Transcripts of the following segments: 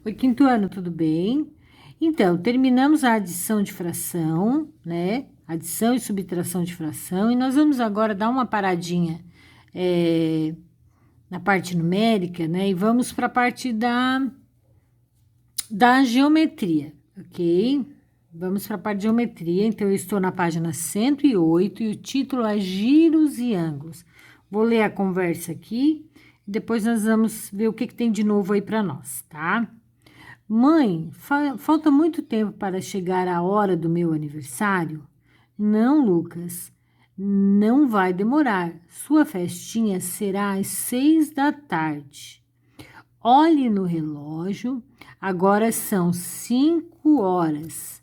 Oi, quinto ano, tudo bem? Então, terminamos a adição de fração, né? Adição e subtração de fração, e nós vamos agora dar uma paradinha na parte numérica, né? E vamos para a parte da geometria, ok? Vamos para a parte de geometria, então eu estou na página 108 e o título é Giros e Ângulos. Vou ler a conversa aqui, depois nós vamos ver o que tem de novo aí para nós, tá? Mãe, falta muito tempo para chegar a hora do meu aniversário? Não, Lucas, não vai demorar. Sua festinha será às 6 da tarde. Olhe no relógio, agora são 5 horas.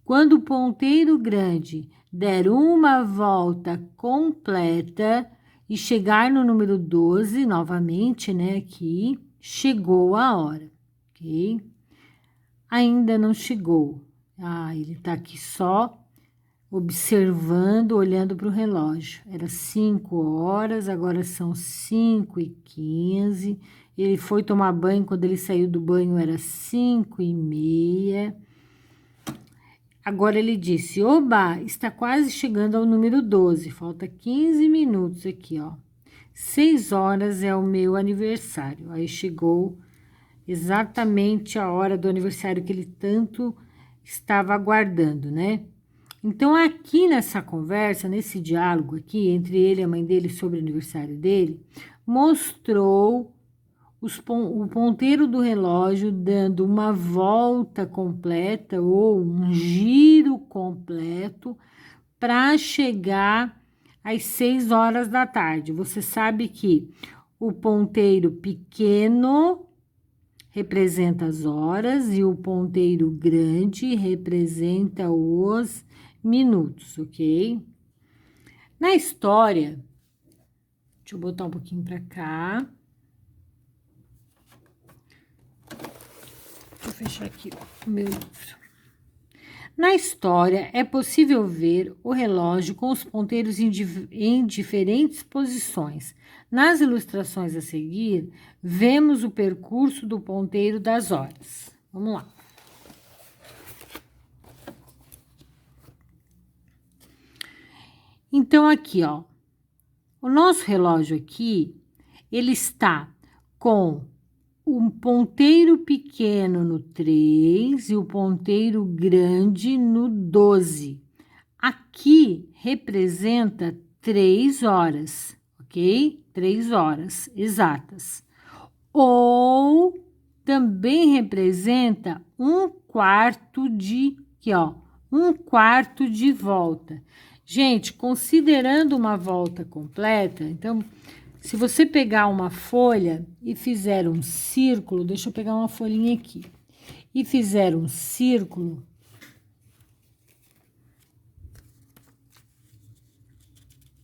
Quando o ponteiro grande der uma volta completa e chegar no número 12, novamente, né, aqui, chegou a hora, ok? Ainda não chegou. Ele tá aqui só observando, olhando para o relógio. Era 5 horas, agora são 5h15. Ele foi tomar banho, quando ele saiu do banho era 5h30. Agora ele disse, oba, está quase chegando ao número 12, falta 15 minutos aqui, ó. 6 horas é o meu aniversário. Aí chegou exatamente a hora do aniversário que ele tanto estava aguardando, né? Então, aqui nessa conversa, nesse diálogo aqui, entre ele e a mãe dele sobre o aniversário dele, mostrou o ponteiro do relógio dando uma volta completa ou um giro completo para chegar às 6 horas da tarde. Você sabe que o ponteiro pequeno representa as horas e o ponteiro grande representa os minutos, ok? Na história, deixa eu botar um pouquinho para cá. Vou fechar aqui o meu livro. Na história, é possível ver o relógio com os ponteiros em diferentes posições. Nas ilustrações a seguir, vemos o percurso do ponteiro das horas. Vamos lá. Então, aqui, ó, o nosso relógio aqui, ele está com um ponteiro pequeno no 3 e o ponteiro grande no 12. Aqui representa 3 horas, ok? 3 horas exatas. Ou também representa 1/4 de, aqui ó, 1/4 de volta. Gente, considerando uma volta completa, então, se você pegar uma folha e fizer um círculo, deixa eu pegar uma folhinha aqui, e fizer um círculo,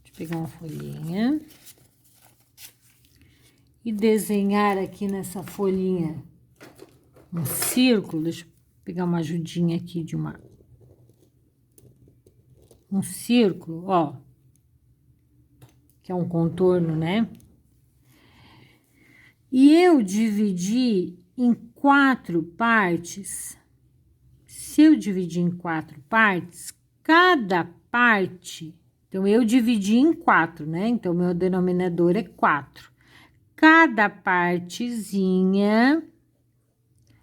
deixa eu pegar uma folhinha, e desenhar aqui nessa folhinha um círculo, deixa eu pegar uma ajudinha aqui de um círculo, ó, que é um contorno, né? E eu dividi em 4 partes. Se eu dividir em 4 partes, cada parte, então eu dividi em 4, né? Então, meu denominador é 4. Cada partezinha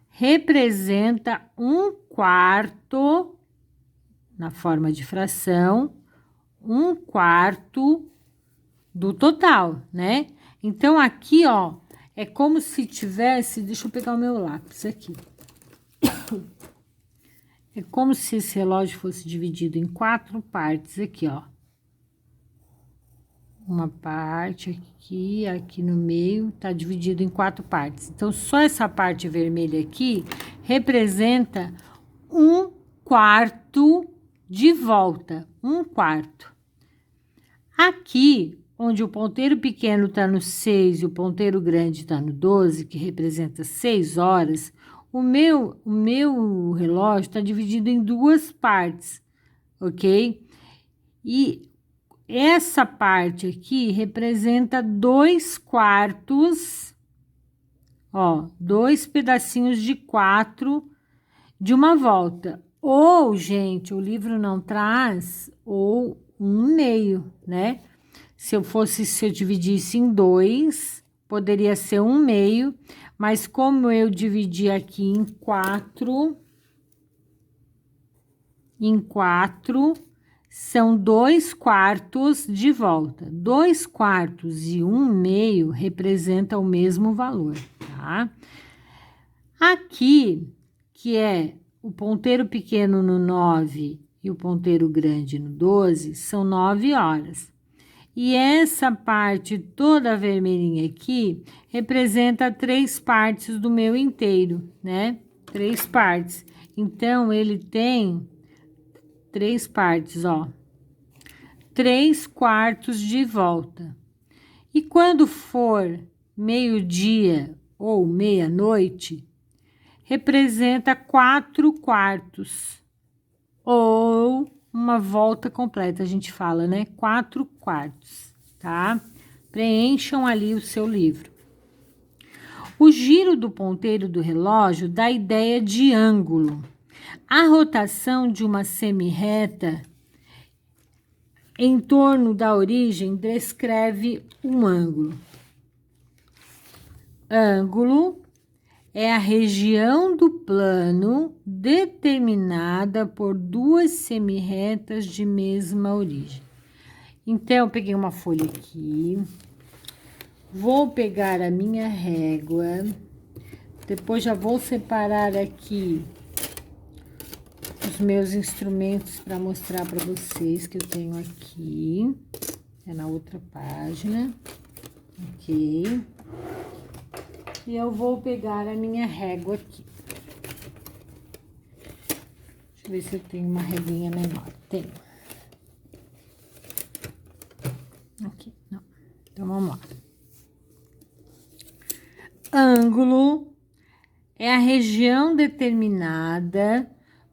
representa 1/4, na forma de fração, 1/4 do total, né? Então, aqui, ó, é como se tivesse, deixa eu pegar o meu lápis aqui. É como se esse relógio fosse dividido em 4 partes aqui, ó. Uma parte aqui, aqui no meio, tá dividido em 4 partes. Então, só essa parte vermelha aqui representa 1/4 de volta, 1/4. Aqui, onde o ponteiro pequeno está no 6 e o ponteiro grande está no 12, que representa 6 horas, o meu relógio está dividido em 2 partes, ok? E essa parte aqui representa 2/4 ó, 2 pedacinhos de 4 de uma volta. Ou, gente, o livro não traz, ou 1/2, né? Se eu dividisse em 2, poderia ser 1/2, mas como eu dividi aqui em 4, são 2/4 de volta. 2/4 e 1/2 representam o mesmo valor, tá? Aqui, que é o ponteiro pequeno no 9 e o ponteiro grande no 12, são 9 horas. E essa parte toda vermelhinha aqui representa 3 partes do meu inteiro, né? 3 partes. Então, ele tem 3 partes, ó. 3/4 de volta. E quando for meio-dia ou meia-noite, representa 4/4. Ou uma volta completa, a gente fala, né? 4/4, tá? Preencham ali o seu livro. O giro do ponteiro do relógio dá a ideia de ângulo. A rotação de uma semi-reta em torno da origem descreve um ângulo. Ângulo é a região do plano determinada por 2 semi-retas de mesma origem. Então, eu peguei uma folha aqui, vou pegar a minha régua, depois já vou separar aqui os meus instrumentos para mostrar para vocês que eu tenho aqui, é na outra página, ok? E eu vou pegar a minha régua aqui. Deixa eu ver se eu tenho uma réguinha menor. Tenho. Aqui, não. Então, vamos lá. Ângulo é a região determinada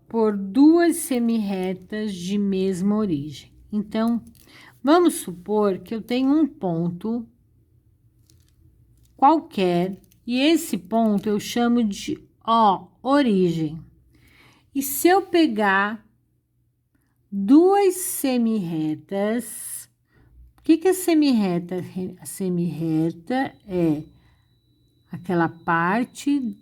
por 2 semi-retas de mesma origem. Então, vamos supor que eu tenho um ponto qualquer, e esse ponto eu chamo de origem. E se eu pegar 2 semi-retas, o que é semi-reta? A semi-reta é aquela parte,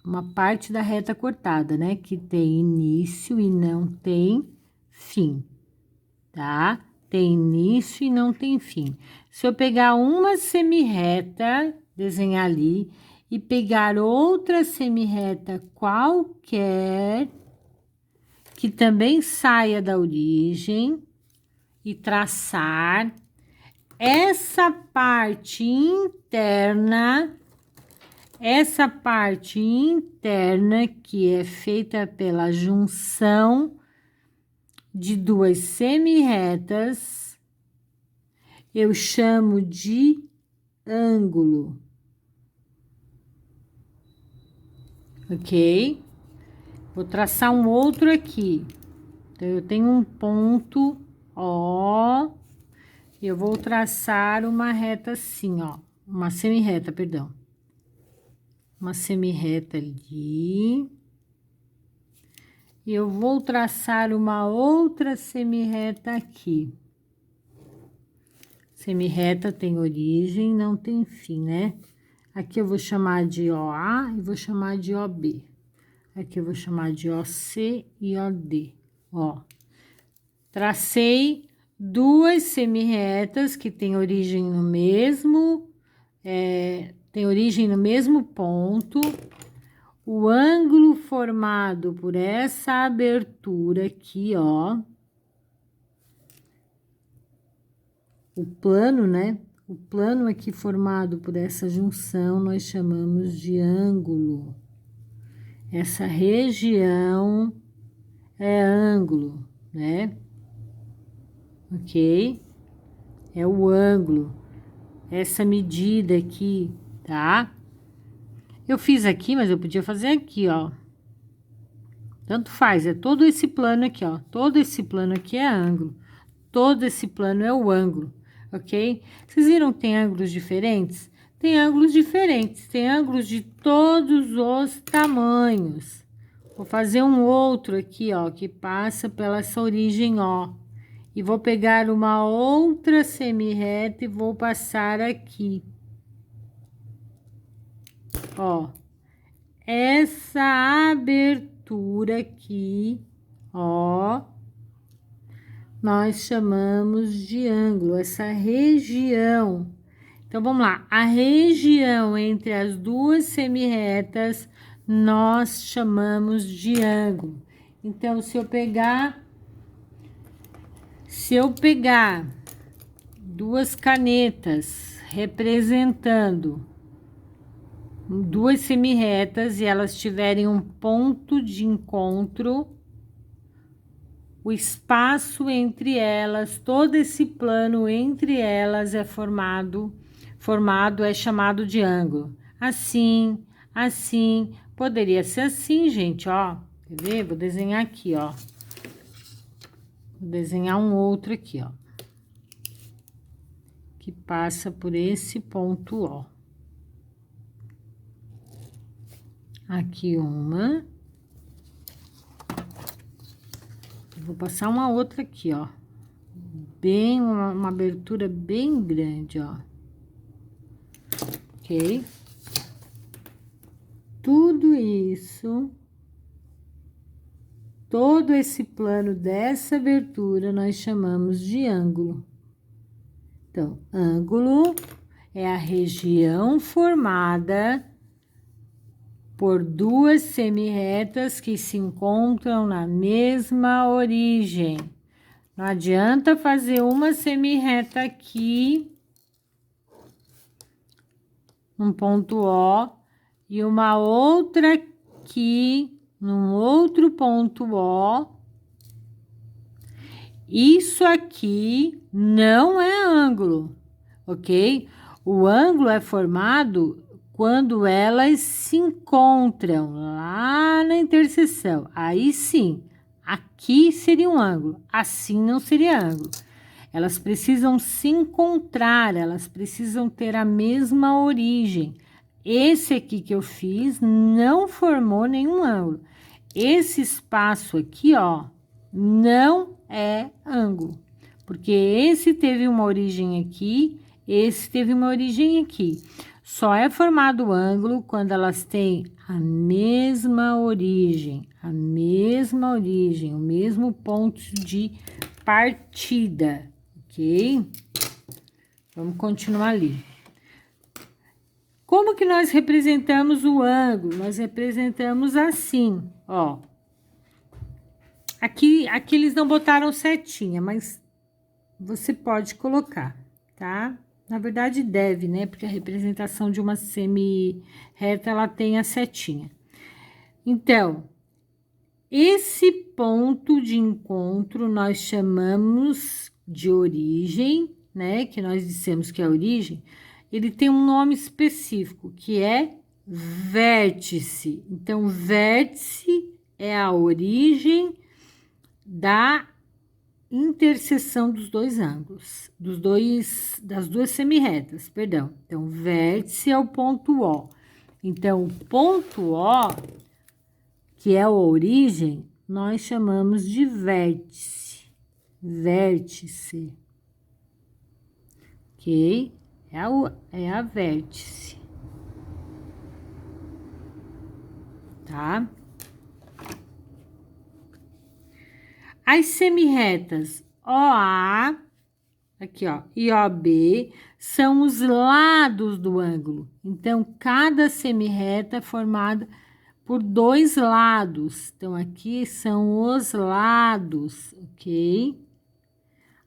uma parte da reta cortada, né? Que tem início e não tem fim, tá? Tem início e não tem fim. Se eu pegar uma semi-reta, desenhar ali, e pegar outra semi-reta qualquer, que também saia da origem, e traçar essa parte interna que é feita pela junção de 2 semi-retas, eu chamo de ângulo. Ok? Vou traçar um outro aqui. Então, eu tenho um ponto O, eu vou traçar uma reta assim, ó, uma semi-reta, perdão. Uma semi-reta ali. E eu vou traçar uma outra semi-reta aqui. Semi-reta tem origem, não tem fim, né? Aqui eu vou chamar de OA e vou chamar de OB. Aqui eu vou chamar de OC e OD, ó. Tracei 2 semi-retas que têm origem no mesmo, ponto. O ângulo formado por essa abertura aqui, ó. O plano, né? O plano aqui formado por essa junção, nós chamamos de ângulo. Essa região é ângulo, né? Ok? É o ângulo. Essa medida aqui, tá? Eu fiz aqui, mas eu podia fazer aqui, ó. Tanto faz, é todo esse plano aqui, ó. Todo esse plano aqui é ângulo. Todo esse plano é o ângulo, ok? Vocês viram que tem ângulos diferentes? tem ângulos diferentes, tem ângulos de todos os tamanhos. Vou fazer um outro aqui, ó, que passa pela essa origem, ó. E vou pegar uma outra semi-reta e vou passar aqui. Ó, essa abertura aqui, ó, nós chamamos de ângulo, essa região. Então, vamos lá. A região entre as duas semi-retas, nós chamamos de ângulo. Então, se eu pegar duas canetas representando duas semi-retas e elas tiverem um ponto de encontro, o espaço entre elas, todo esse plano entre elas é formado é chamado de ângulo. Assim, assim, poderia ser assim, gente, ó. Quer ver? Vou desenhar aqui, ó. Vou desenhar um outro aqui, ó. Que passa por esse ponto, ó. Aqui uma. Vou passar uma outra aqui, ó. Bem, uma abertura bem grande, ó. Ok? Tudo isso, todo esse plano dessa abertura, nós chamamos de ângulo. Então, ângulo é a região formada por duas semi-retas que se encontram na mesma origem. Não adianta fazer uma semi-reta aqui, um ponto O, e uma outra aqui, num outro ponto O. Isso aqui não é ângulo, ok? O ângulo é formado quando elas se encontram lá na interseção. Aí sim, aqui seria um ângulo, assim não seria ângulo. Elas precisam se encontrar, elas precisam ter a mesma origem. Esse aqui que eu fiz não formou nenhum ângulo. Esse espaço aqui, ó, não é ângulo, porque esse teve uma origem aqui, esse teve uma origem aqui. Só é formado ângulo quando elas têm a mesma origem, o mesmo ponto de partida, ok? Vamos continuar ali. Como que nós representamos o ângulo? Nós representamos assim, ó. Aqui eles não botaram setinha, mas você pode colocar, tá? Na verdade, deve, né? Porque a representação de uma semi-reta, ela tem a setinha. Então, esse ponto de encontro nós chamamos de origem, né? Que nós dissemos que é a origem. Ele tem um nome específico, que é vértice. Então, vértice é a origem da interseção dos dois ângulos, das duas semi-retas, perdão. Então, vértice é o ponto O. Então, o ponto O, que é a origem, nós chamamos de vértice. Vértice. Ok? É a vértice. Tá? As semi-retas OA, aqui ó, e OB, são os lados do ângulo. Então, cada semi-reta é formada por dois lados. Então, aqui são os lados, ok?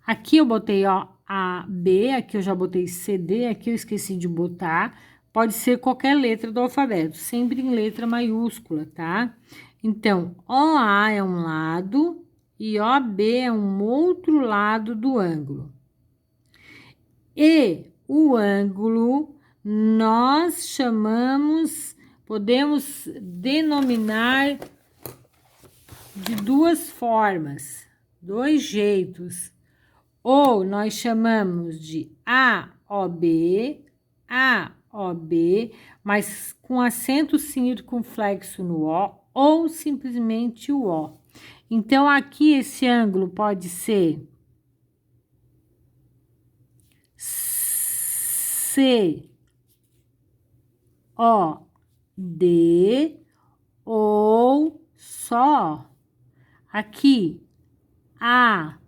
Aqui eu botei ó, A, B, aqui eu já botei CD, aqui eu esqueci de botar. Pode ser qualquer letra do alfabeto, sempre em letra maiúscula, tá? Então, OA é um lado e OB é um outro lado do ângulo. E o ângulo nós chamamos, podemos denominar de duas formas, dois jeitos. Ou nós chamamos de AOB, OB, mas com acento circunflexo no O, ou simplesmente o O. Então, aqui esse ângulo pode ser COD ou só aqui AOB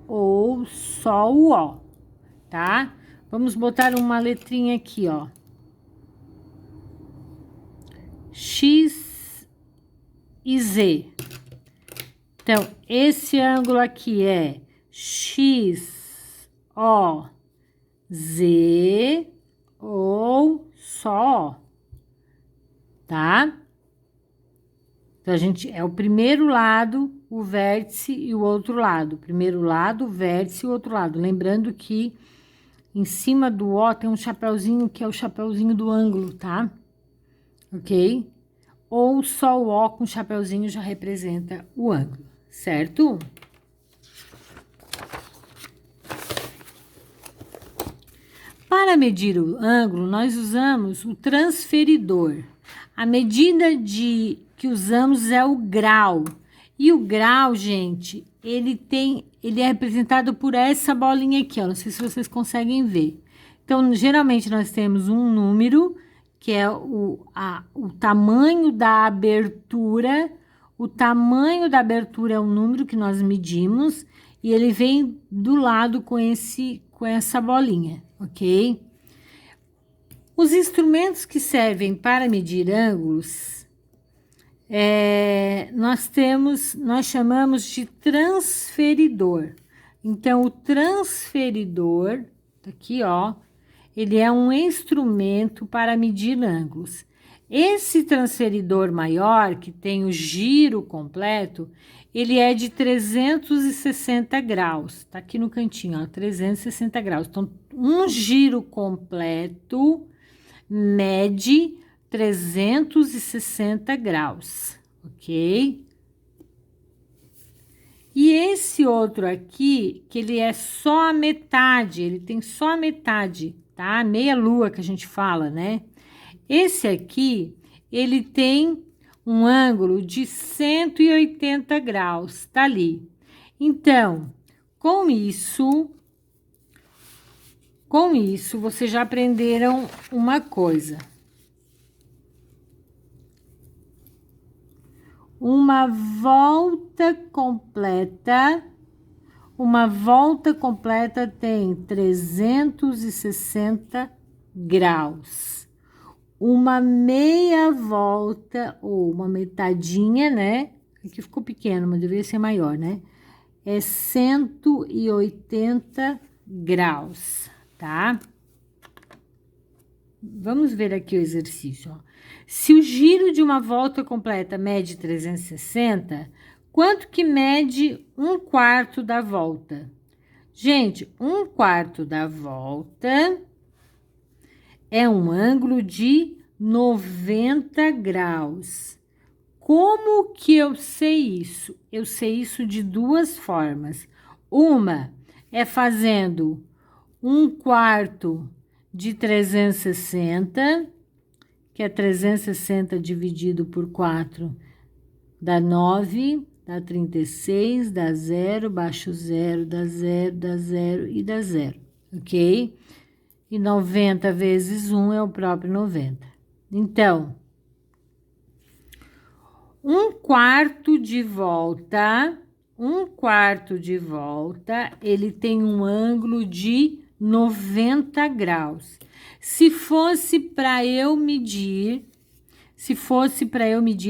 ou só o O, tá? Vamos botar uma letrinha aqui, ó. X e Z. Então, esse ângulo aqui é XOZ ou só, tá? Então, a gente é o primeiro lado, o vértice e o outro lado. Primeiro lado, o vértice e o outro lado. Lembrando que em cima do O tem um chapeuzinho que é o chapeuzinho do ângulo, tá? Ok? Ou só o O com chapeuzinho já representa o ângulo, certo? Para medir o ângulo, nós usamos o transferidor. A medida que usamos é o grau. E o grau, gente, ele é representado por essa bolinha aqui, ó. Não sei se vocês conseguem ver. Então, geralmente nós temos um número, que é o tamanho da abertura. O tamanho da abertura é o número que nós medimos e ele vem do lado com essa bolinha, ok? Os instrumentos que servem para medir ângulos, nós chamamos de transferidor. Então, o transferidor, aqui, ó, ele é um instrumento para medir ângulos. Esse transferidor maior, que tem o giro completo, ele é de 360 graus. Tá aqui no cantinho, ó, 360 graus. Então, um giro completo mede 360 graus, ok? E esse outro aqui, que ele é só a metade, ele tem só a metade, tá? Meia lua que a gente fala, né? Esse aqui, ele tem um ângulo de 180 graus, tá ali. Então, com isso, vocês já aprenderam uma coisa. Uma volta completa tem 360 graus. Uma meia volta, ou uma metadinha, né? Aqui ficou pequeno, mas deveria ser maior, né? É 180 graus, tá? Vamos ver aqui o exercício, ó. Se o giro de uma volta completa mede 360, quanto que mede 1/4 da volta? Gente, 1/4 da volta é um ângulo de 90 graus. Como que eu sei isso? Eu sei isso de duas formas. Uma é fazendo 1/4 de 360, que é 360 dividido por 4, dá 9, dá 36, dá 0, baixo 0, dá 0, dá 0 e dá 0, ok? E 90 vezes 1 é o próprio 90. Então, 1/4 de volta, ele tem um ângulo de 90 graus. Se fosse para eu medir,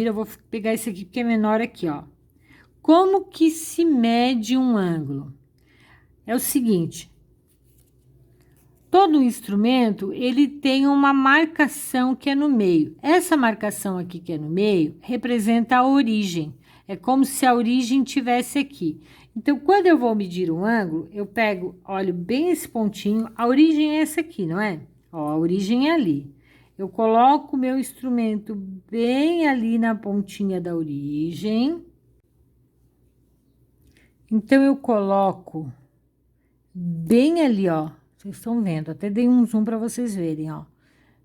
eu vou pegar esse aqui que é menor aqui, ó. Como que se mede um ângulo? É o seguinte, todo instrumento, ele tem uma marcação que é no meio. Essa marcação aqui que é no meio, representa a origem. É como se a origem tivesse aqui. Então, quando eu vou medir um ângulo, eu pego, olho bem esse pontinho, a origem é essa aqui, não é? Ó, a origem é ali. Eu coloco o meu instrumento bem ali na pontinha da origem. Então, eu coloco bem ali, ó. Vocês estão vendo, até dei um zoom para vocês verem, ó.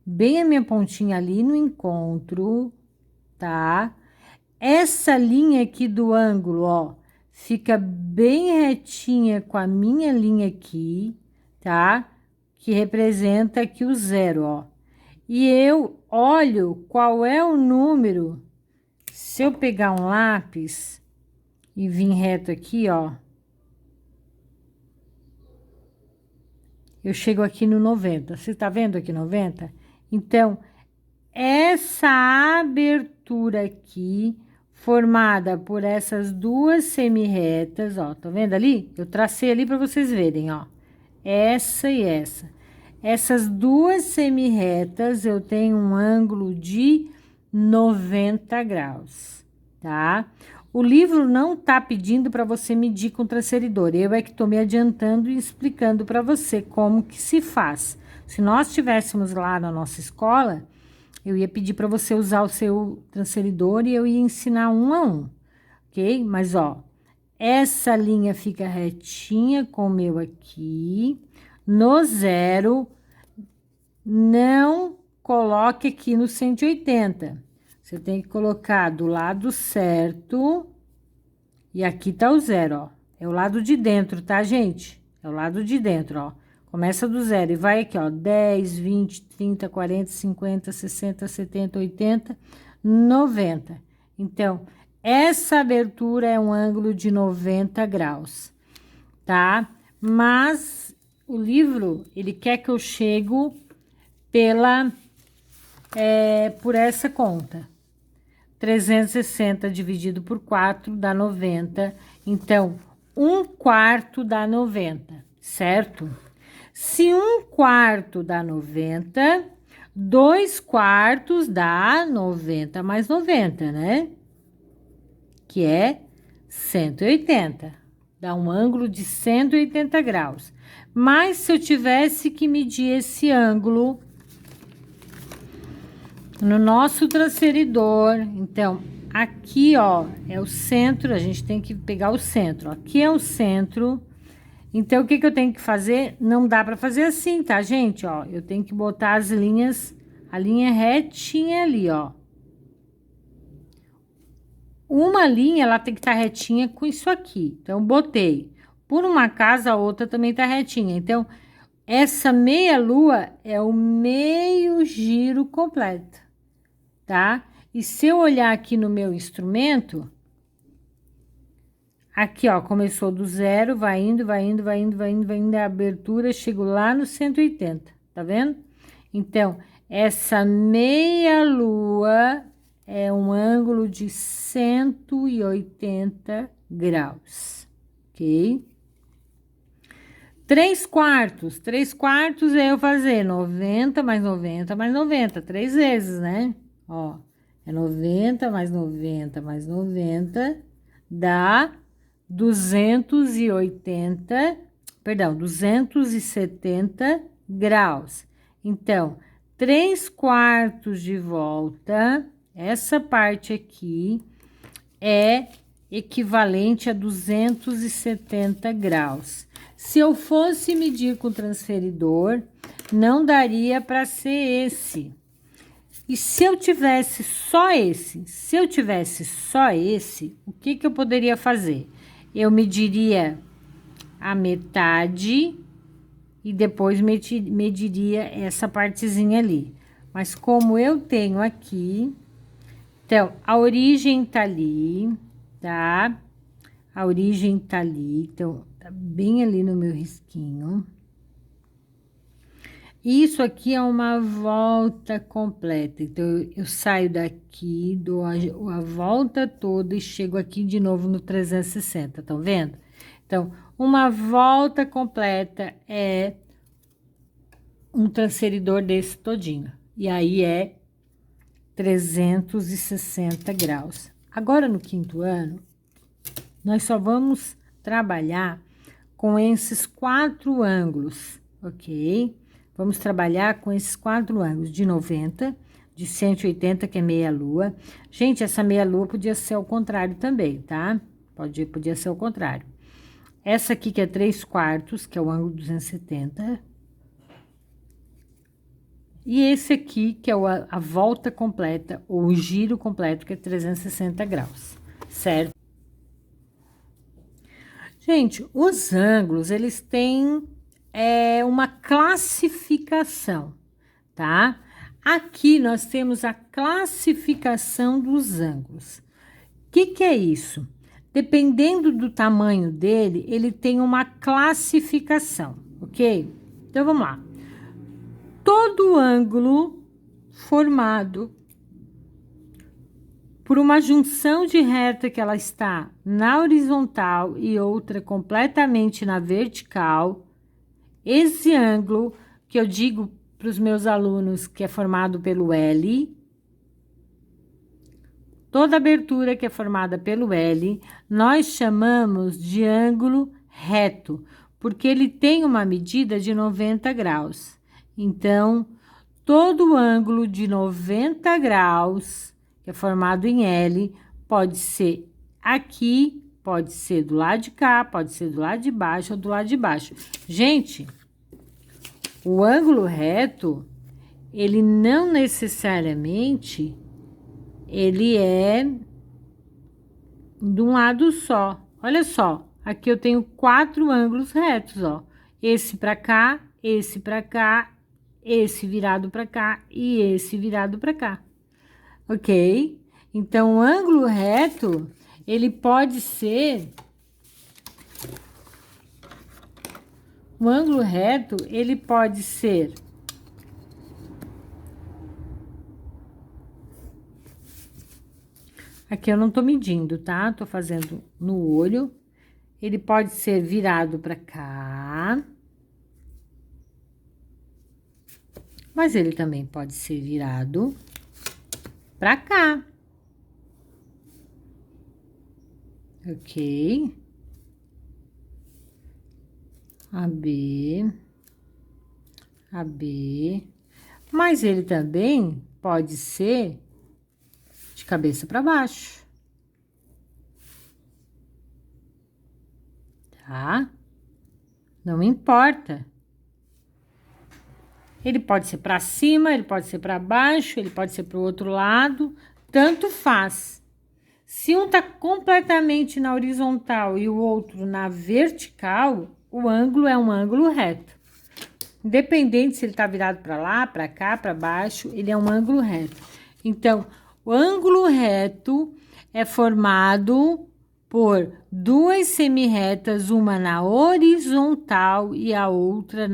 Bem a minha pontinha ali no encontro, tá? Essa linha aqui do ângulo, ó, fica bem retinha com a minha linha aqui, tá? Que representa aqui o 0, ó. E eu olho qual é o número. Se eu pegar um lápis e vir reto aqui, ó. Eu chego aqui no 90. Você tá vendo aqui 90? Então, essa abertura aqui, formada por essas duas semi-retas, ó, tá vendo ali? Eu tracei ali para vocês verem, ó. Essa e essa. Essas duas semi-retas, eu tenho um ângulo de 90 graus, tá? O livro não tá pedindo para você medir com transferidor. Eu é que tô me adiantando e explicando para você como que se faz. Se nós estivéssemos lá na nossa escola, eu ia pedir para você usar o seu transferidor e eu ia ensinar um a um, ok? Mas, ó, essa linha fica retinha com o meu aqui. No 0, não coloque aqui no 180. Você tem que colocar do lado certo. E aqui tá o 0, ó. É o lado de dentro, tá, gente? É o lado de dentro, ó. Começa do 0 e vai aqui, ó. 10, 20, 30, 40, 50, 60, 70, 80, 90. Então, essa abertura é um ângulo de 90 graus, tá? Mas o livro, ele quer que eu chego por essa conta. 360 dividido por 4 dá 90. Então, 1/4 dá 90, certo? Se 1/4 dá 90, 2/4 dá 90 mais 90, né? Que é 180. Dá um ângulo de 180 graus. Mas se eu tivesse que medir esse ângulo no nosso transferidor, então, aqui, ó, é o centro, a gente tem que pegar o centro, ó. Aqui é o centro, então, o que que eu tenho que fazer? Não dá para fazer assim, tá, gente? Ó, eu tenho que botar as linhas, a linha retinha ali, ó. Uma linha, ela tem que estar retinha com isso aqui, então, botei. Por um acaso, a outra também tá retinha, então, essa meia lua é o meio giro completo, tá? E se eu olhar aqui no meu instrumento, aqui, ó, começou do 0, vai indo, vai indo, vai indo, vai indo, vai indo, a abertura, chego lá no 180, tá vendo? Então, essa meia lua é um ângulo de 180 graus, ok? 3/4, 3/4 é eu fazer 90 mais 90 mais 90, 3 vezes, né? Ó, é 90 mais 90 mais 90, dá 280, perdão, 270 graus. Então, 3/4 de volta, essa parte aqui é equivalente a 270 graus. Se eu fosse medir com o transferidor, não daria para ser esse. E se eu tivesse só esse? Se eu tivesse só esse, o que que eu poderia fazer? Eu mediria a metade e depois mediria essa partezinha ali. Mas como eu tenho aqui, então, a origem tá ali, tá? A origem tá ali, então, tá bem ali no meu risquinho. Isso aqui é uma volta completa. Então, eu saio daqui, dou a volta toda e chego aqui de novo no 360, estão vendo? Então, uma volta completa é um transferidor desse todinho. E aí, é 360 graus. Agora, no 5º ano, nós só vamos trabalhar com esses 4 ângulos, ok? Vamos trabalhar com esses 4 ângulos de 90, de 180, que é meia lua. Gente, essa meia lua podia ser ao contrário também, tá? Podia ser ao contrário. Essa aqui que é 3/4, que é o ângulo 270, E esse aqui, que é a volta completa, ou o giro completo, que é 360 graus, certo? Gente, os ângulos, eles têm uma classificação, tá? Aqui nós temos a classificação dos ângulos. O que é isso? Dependendo do tamanho dele, ele tem uma classificação, ok? Então, vamos lá. Todo ângulo formado por uma junção de reta que ela está na horizontal e outra completamente na vertical, esse ângulo, que eu digo para os meus alunos que é formado pelo L, toda abertura que é formada pelo L, nós chamamos de ângulo reto, porque ele tem uma medida de 90 graus. Então, todo ângulo de 90 graus, que é formado em L, pode ser aqui, pode ser do lado de cá, pode ser do lado de baixo ou do lado de baixo. Gente, o ângulo reto, ele não necessariamente, ele é de um lado só. Olha só, aqui eu tenho 4 ângulos retos, ó. Esse para cá, esse para cá, esse virado para cá e esse virado para cá. Ok? Então, o ângulo reto, ele pode ser... O ângulo reto, ele pode ser... Aqui eu não tô medindo, tá? Tô fazendo no olho. Ele pode ser virado para cá. Mas ele também pode ser virado para cá. Ok? AB. Mas ele também pode ser de cabeça para baixo. Tá? Não importa. Ele pode ser para cima, ele pode ser para baixo, ele pode ser para o outro lado, tanto faz. Se um tá completamente na horizontal e o outro na vertical, o ângulo é um ângulo reto. Independente se ele tá virado para lá, para cá, para baixo, ele é um ângulo reto. Então, o ângulo reto é formado por 2 semirretas, uma na horizontal e a outra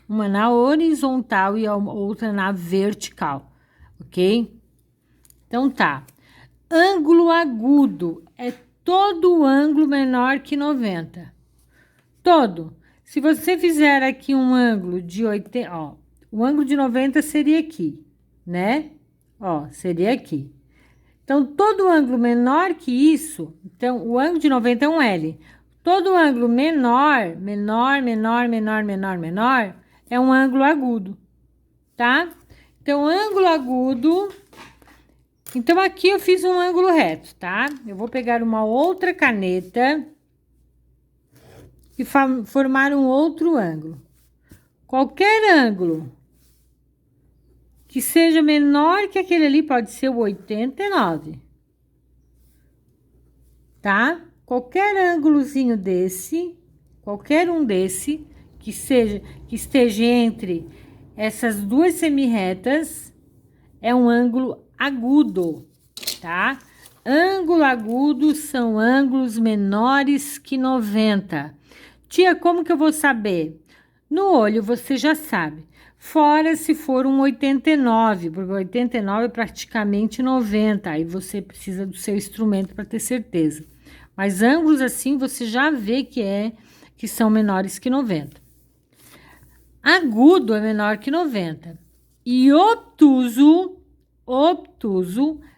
uma na horizontal e a outra na vertical, ok? Então, tá. Ângulo agudo é todo ângulo menor que 90. Todo. Se você fizer aqui um ângulo de 80, ó, o ângulo de 90 seria aqui, né? Ó, seria aqui. Então, todo ângulo menor que isso, então, o ângulo de 90 é um L. Todo ângulo menor, é um ângulo agudo, tá? Então, ângulo agudo... Então, aqui eu fiz um ângulo reto, tá? Eu vou pegar uma outra caneta e formar um outro ângulo. Qualquer ângulo que seja menor que aquele ali, pode ser o 89, tá? Qualquer ângulozinho desse, qualquer um desse, que esteja entre essas 2 semirretas, é um ângulo agudo, tá? Ângulo agudo são ângulos menores que 90. Tia, como que eu vou saber? No olho você já sabe. Fora se for um 89, porque 89 é praticamente 90. Aí você precisa do seu instrumento para ter certeza. Mas ângulos assim você já vê que são menores que 90. Agudo é menor que 90. E obtuso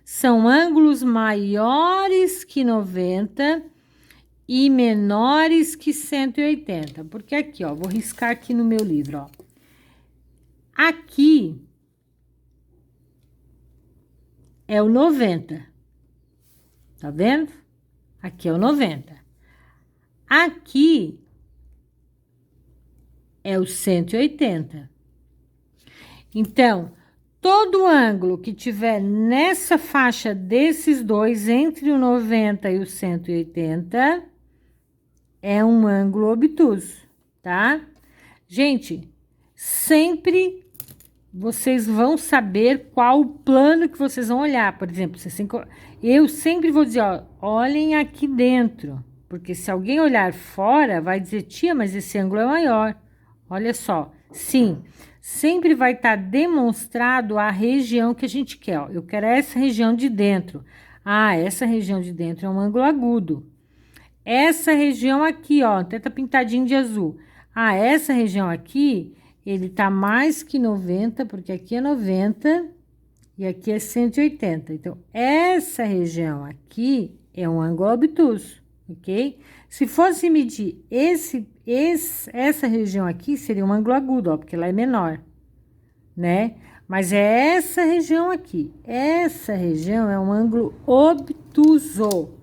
são ângulos maiores que 90 e menores que 180. Porque aqui, ó, vou riscar aqui no meu livro, ó. Aqui é o 90. Tá vendo? Aqui é o 90. Aqui é o 180. Então, todo ângulo que tiver nessa faixa desses dois, entre o 90 e o 180, é um ângulo obtuso, tá? Gente, sempre vocês vão saber qual o plano que vocês vão olhar. Por exemplo, eu sempre vou dizer, ó, olhem aqui dentro. Porque se alguém olhar fora, vai dizer, tia, mas esse ângulo é maior. Olha só, sim, sempre vai estar demonstrado a região que a gente quer. Ó. Eu quero essa região de dentro. Ah, essa região de dentro é um ângulo agudo. Essa região aqui, ó, até tá pintadinho de azul. Ah, essa região aqui, ele tá mais que 90, porque aqui é 90 e aqui é 180. Então, essa região aqui é um ângulo obtuso, ok? Se fosse medir essa região aqui, seria um ângulo agudo, ó, porque ela é menor, né? Mas é essa região aqui. Essa região é um ângulo obtuso.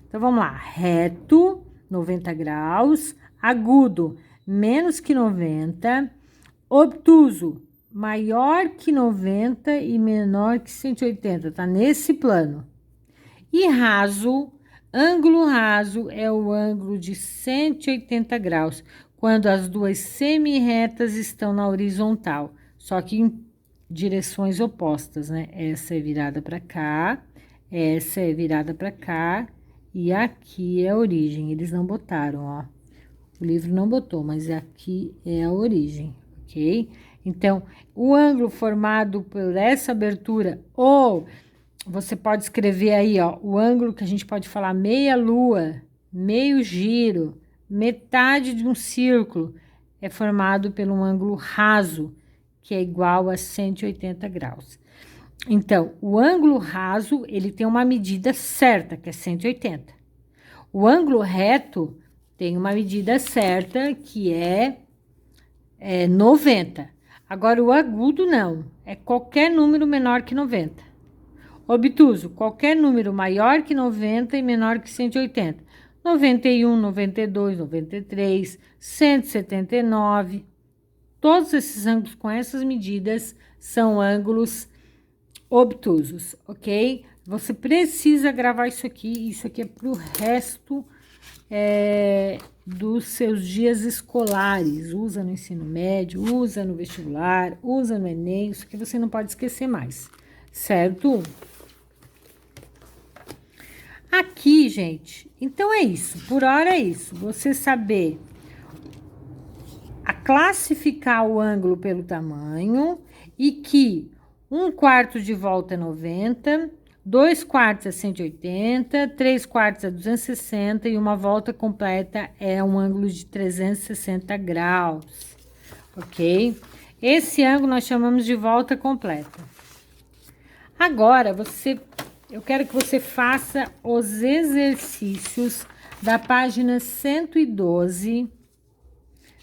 Então, vamos lá. Reto, 90 graus. Agudo, menos que 90. Obtuso, maior que 90 e menor que 180. Tá nesse plano. E raso, ângulo raso é o ângulo de 180 graus, quando as duas semi-retas estão na horizontal. Só que em direções opostas, né? Essa é virada para cá, essa é virada para cá. E aqui é a origem, eles não botaram, ó. O livro não botou, mas aqui é a origem, ok? Então, o ângulo formado por essa abertura, ou você pode escrever aí, ó, o ângulo que a gente pode falar meia lua, meio giro, metade de um círculo, é formado por um ângulo raso, que é igual a 180 graus. Então, o ângulo raso, ele tem uma medida certa, que é 180. O ângulo reto tem uma medida certa, que é 90. Agora, o agudo não, é qualquer número menor que 90. Obtuso, qualquer número maior que 90 e menor que 180. 91, 92, 93, 179. Todos esses ângulos com essas medidas são ângulos obtusos, ok? Você precisa gravar isso aqui é para o resto dos seus dias escolares. Usa no ensino médio, usa no vestibular, usa no Enem, isso que você não pode esquecer mais, certo? Aqui, gente, então é isso, por hora é isso, você saber classificar o ângulo pelo tamanho e que 1/4 de volta é 90, 2/4 é 180, 3/4 é 260 e uma volta completa é um ângulo de 360 graus, ok? Esse ângulo nós chamamos de volta completa. Agora, eu quero que você faça os exercícios da página 112,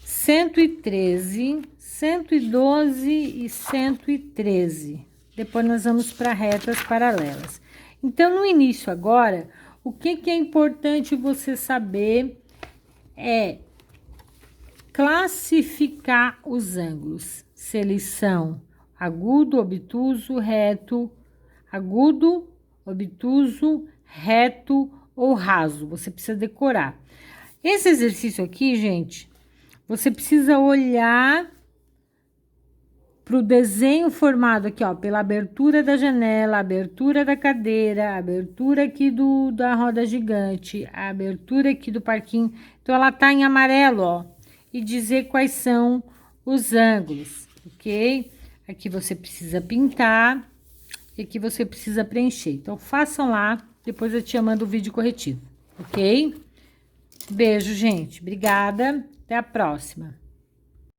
113, 112 e 113. Depois nós vamos para retas paralelas. Então, no início agora, o que é importante você saber é classificar os ângulos. Se eles são agudo, obtuso, reto, agudo, obtuso, reto ou raso. Você precisa decorar. Esse exercício aqui, gente, você precisa olhar para o desenho formado aqui, ó, pela abertura da janela, abertura da cadeira, abertura aqui da roda gigante, a abertura aqui do parquinho. Então, ela tá em amarelo, ó, e dizer quais são os ângulos, ok? Aqui você precisa pintar e aqui você precisa preencher. Então, façam lá, depois eu te mando o vídeo corretivo, ok? Beijo, gente. Obrigada. Até a próxima.